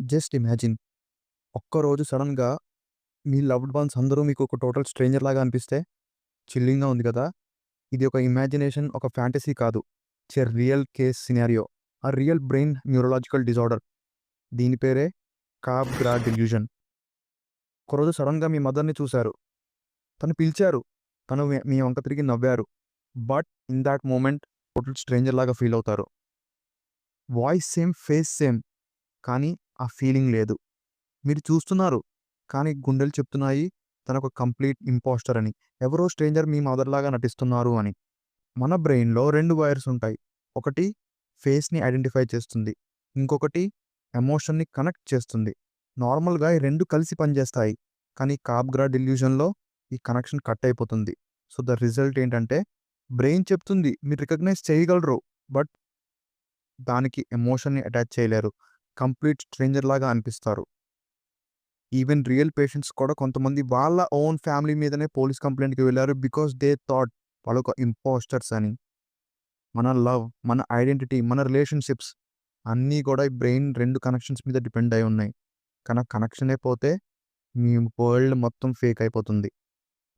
Just imagine ఒక్కరోజు సడన్‌గా మీ loved ones అందరూ మీకు ఒక టోటల్ స్ట్రేంజర్ లాగా అనిపిస్తే చిల్లింగ్‌గా ఉంది కదా! ఇది ఒక ఇమాజినేషన్, ఒక ఫ్యాంటసీ కాదు. It's a real case scenario. ఆ రియల్ బ్రెయిన్ న్యూరలాజికల్ డిజార్డర్. దీని పేరే కాప్గ్రా డెల్యూషన్. ఒకరోజు సడన్‌గా మీ మదర్‌ని చూసారు. తను పిలిచారు. తను మీ వంక తిరిగి నవ్వారు. But in thought moment total stranger లాగా ఫీల్ అవుతారు. Voice same, face same. కానీ ఆ ఫీలింగ్ లేదు. మీరు చూస్తున్నారు. కానీ గుండెలు చెప్తున్నాయి తనొక కంప్లీట్ ఇంపోస్టర్ అని. ఎవరో స్ట్రేంజర్ మీ మదర్‌లాగా నటిస్తున్నారు అని. మన బ్రెయిన్‌లో 2 వైర్స్ ఉంటాయి. ఒకటి ఫేస్‌ని ఐడెంటిఫై చేస్తుంది. ఇంకొకటి ఎమోషన్‌ని కనెక్ట్ చేస్తుంది. నార్మల్‌గా ఈ 2 కలిసి పనిచేస్తాయి. కానీ కాప్గ్రా డెల్యూషన్‌లో ఈ కనెక్షన్ కట్ అయిపోతుంది. సో, ద రిజల్ట్ ఏంటంటే బ్రెయిన్ చెప్తుంది మీరు రికగ్నైజ్ చేయగలరు. బట్ దానికి ఎమోషన్‌ని అటాచ్ చేయలేరు. కంప్లీట్ స్ట్రేంజర్ లాగా అనిపిస్తారు. ఈవెన్ రియల్ పేషెంట్స్ కూడా కొంతమంది వాళ్ళ ఓన్ ఫ్యామిలీ మీదనే పోలీస్ కంప్లెయింట్‌కి వెళ్లారు. బికాస్ దే థాట్ వాళ్ళొక ఇంపోస్టర్స్ అని. మన లవ్, మన ఐడెంటిటీ, మన రిలేషన్‌షిప్స్ అన్నీ కూడా ఈ బ్రెయిన్ 2 కనెక్షన్స్ మీద డిపెండ్ అయి ఉన్నాయి. కానీ ఆ కనెక్షనే పోతే మీ వరల్డ్ మొత్తం ఫేక్ అయిపోతుంది.